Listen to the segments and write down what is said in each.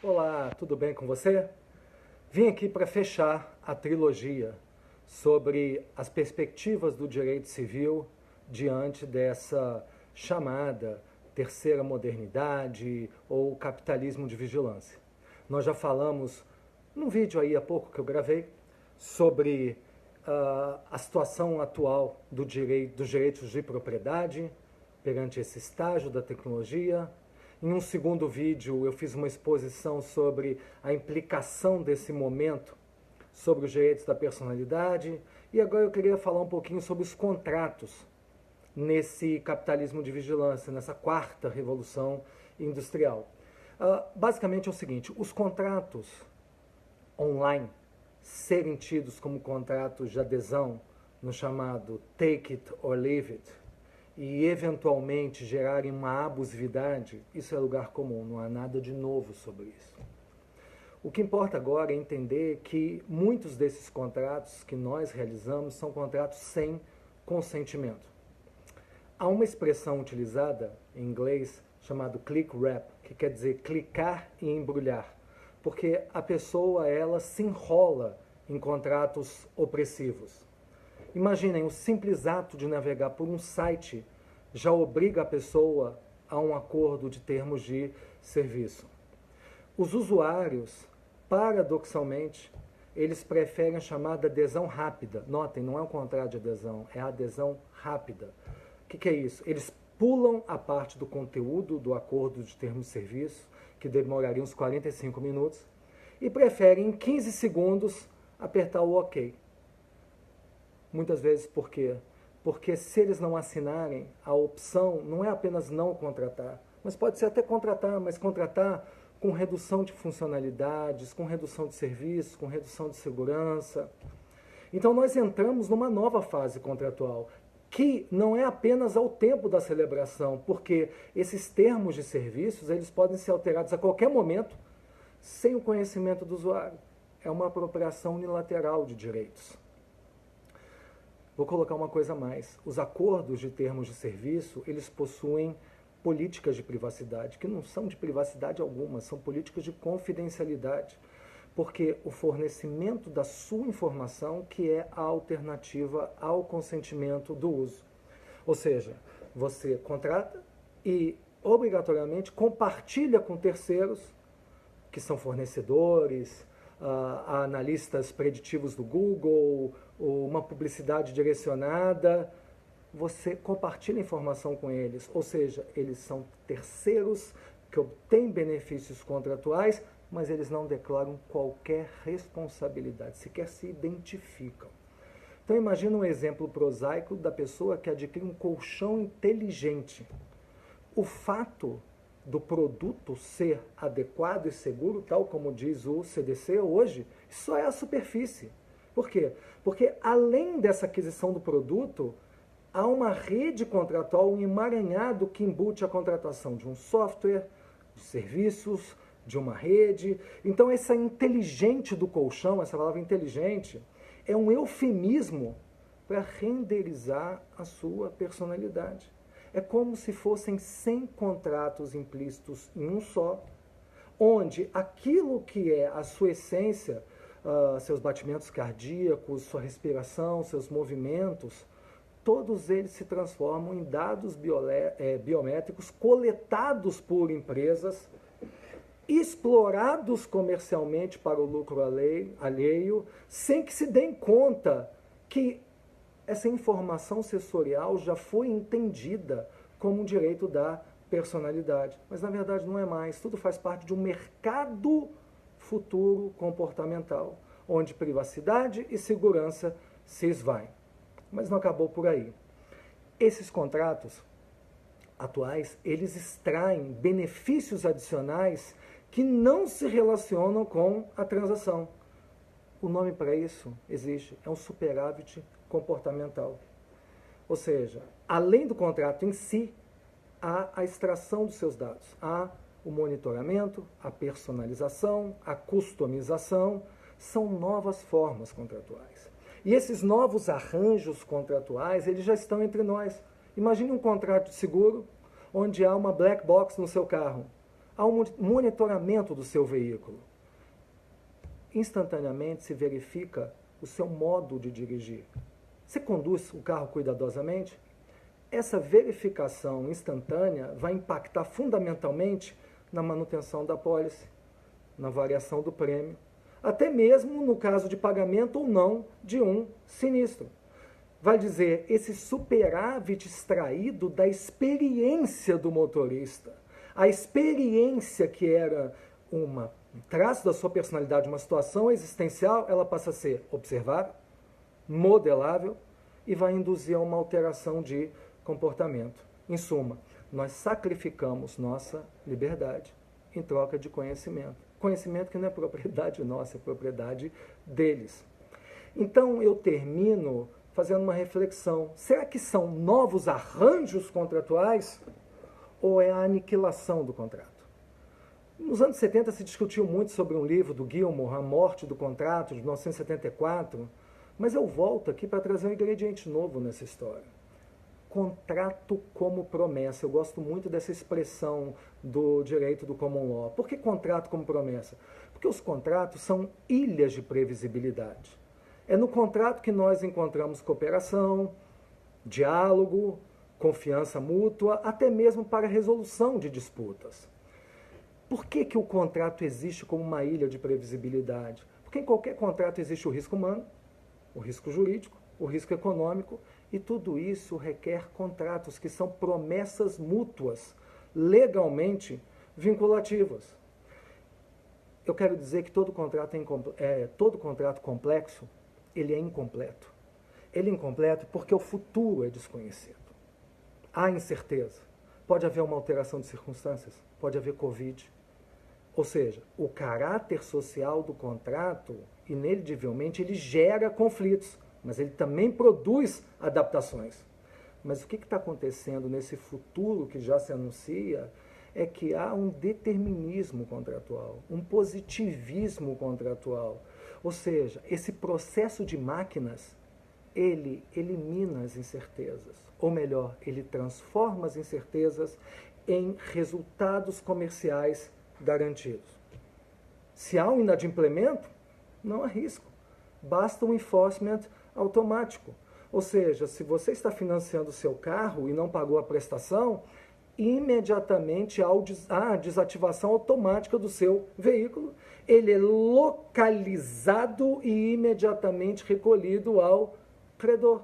Olá, tudo bem com você? Vim aqui para fechar a trilogia sobre as perspectivas do direito civil diante dessa chamada terceira modernidade ou capitalismo de vigilância. Nós já falamos num vídeo aí há pouco que eu gravei sobre a situação atual dos direitos de propriedade perante esse estágio da tecnologia. Em um segundo vídeo, eu fiz uma exposição sobre a implicação desse momento sobre os direitos da personalidade. E agora eu queria falar um pouquinho sobre os contratos nesse capitalismo de vigilância, nessa quarta revolução industrial. Basicamente é o seguinte: os contratos online serem tidos como contratos de adesão no chamado take it or leave it, e eventualmente gerarem uma abusividade, isso é lugar comum, não há nada de novo sobre isso. O que importa agora é entender que muitos desses contratos que nós realizamos são contratos sem consentimento. Há uma expressão utilizada em inglês chamada click wrap, que quer dizer clicar e embrulhar, porque a pessoa ela se enrola em contratos opressivos. Imaginem, o simples ato de navegar por um site já obriga a pessoa a um acordo de termos de serviço. Os usuários, paradoxalmente, eles preferem a chamada adesão rápida. Notem, não é um contrato de adesão, é a adesão rápida. O que é isso? Eles pulam a parte do conteúdo do acordo de termos de serviço, que demoraria uns 45 minutos, e preferem em 15 segundos apertar o OK. Muitas vezes por quê? Porque se eles não assinarem, a opção não é apenas não contratar, mas pode ser até contratar, mas contratar com redução de funcionalidades, com redução de serviços, com redução de segurança. Então nós entramos numa nova fase contratual, que não é apenas ao tempo da celebração, porque esses termos de serviços eles podem ser alterados a qualquer momento, sem o conhecimento do usuário. É uma apropriação unilateral de direitos. Vou colocar uma coisa a mais. Os acordos de termos de serviço, eles possuem políticas de privacidade, que não são de privacidade alguma, são políticas de confidencialidade, porque o fornecimento da sua informação que é a alternativa ao consentimento do uso. Ou seja, você contrata e obrigatoriamente compartilha com terceiros, que são fornecedores, analistas preditivos do Google, uma publicidade direcionada, você compartilha informação com eles, ou seja, eles são terceiros que obtêm benefícios contratuais, mas eles não declaram qualquer responsabilidade, sequer se identificam. Então imagina um exemplo prosaico da pessoa que adquire um colchão inteligente. O fato do produto ser adequado e seguro, tal como diz o CDC hoje, só é a superfície. Por quê? Porque além dessa aquisição do produto, há uma rede contratual, um emaranhado que embute a contratação de um software, de serviços, de uma rede. Então essa inteligente do colchão, essa palavra inteligente, é um eufemismo para renderizar a sua personalidade. É como se fossem 100 contratos implícitos em um só, onde aquilo que é a sua essência, seus batimentos cardíacos, sua respiração, seus movimentos, todos eles se transformam em dados biométricos coletados por empresas, explorados comercialmente para o lucro alheio, sem que se deem conta que essa informação sensorial já foi entendida como um direito da personalidade. Mas na verdade não é mais. Tudo faz parte de um mercado futuro comportamental, onde privacidade e segurança se esvaem. Mas não acabou por aí. Esses contratos atuais, eles extraem benefícios adicionais que não se relacionam com a transação. O nome para isso existe, é um superávit comportamental. Ou seja, além do contrato em si, há a extração dos seus dados, há o monitoramento, a personalização, a customização, são novas formas contratuais. E esses novos arranjos contratuais, eles já estão entre nós. Imagine um contrato de seguro onde há uma black box no seu carro. há um monitoramento do seu veículo. Instantaneamente se verifica o seu modo de dirigir. Você conduz o carro cuidadosamente? Essa verificação instantânea vai impactar fundamentalmente na manutenção da pólice, na variação do prêmio, até mesmo no caso de pagamento ou não de um sinistro. Vai dizer, esse superávit extraído da experiência do motorista, a experiência que era um traço da sua personalidade, uma situação existencial, ela passa a ser observável, modelável e vai induzir a uma alteração de comportamento. Em suma, nós sacrificamos nossa liberdade em troca de conhecimento. Conhecimento que não é propriedade nossa, é propriedade deles. Então eu termino fazendo uma reflexão. Será que são novos arranjos contratuais ou é a aniquilação do contrato? Nos anos 70 se discutiu muito sobre um livro do Gilmore, A Morte do Contrato, de 1974, mas eu volto aqui para trazer um ingrediente novo nessa história. Contrato como promessa. Eu gosto muito dessa expressão do direito do common law. Por que contrato como promessa? Porque os contratos são ilhas de previsibilidade. É no contrato que nós encontramos cooperação, diálogo, confiança mútua, até mesmo para a resolução de disputas. Por que o contrato existe como uma ilha de previsibilidade? Porque em qualquer contrato existe o risco humano, o risco jurídico, o risco econômico, e tudo isso requer contratos que são promessas mútuas, legalmente vinculativas. Eu quero dizer que todo contrato complexo, ele é incompleto. Ele é incompleto porque o futuro é desconhecido. Há incerteza. Pode haver uma alteração de circunstâncias, pode haver Covid. Ou seja, o caráter social do contrato, ineligivelmente, ele gera conflitos, mas ele também produz adaptações. Mas o que está acontecendo nesse futuro que já se anuncia é que há um determinismo contratual, um positivismo contratual. Ou seja, esse processo de máquinas, ele elimina as incertezas. Ou melhor, ele transforma as incertezas em resultados comerciais garantidos. Se há um inadimplemento, não há risco. Basta um enforcement automático. Ou seja, se você está financiando o seu carro e não pagou a prestação, imediatamente há a desativação automática do seu veículo. Ele é localizado e imediatamente recolhido ao credor.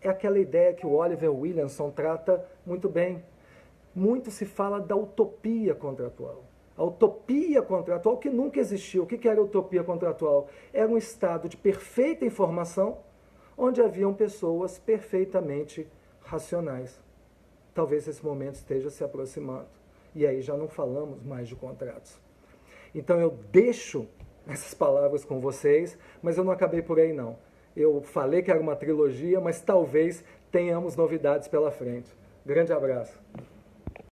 É aquela ideia que o Oliver Williamson trata muito bem. Muito se fala da utopia contratual. A utopia contratual que nunca existiu. O que era a utopia contratual? Era um estado de perfeita informação, onde haviam pessoas perfeitamente racionais. Talvez esse momento esteja se aproximando. E aí já não falamos mais de contratos. Então eu deixo essas palavras com vocês, mas eu não acabei por aí não. Eu falei que era uma trilogia, mas talvez tenhamos novidades pela frente. Grande abraço.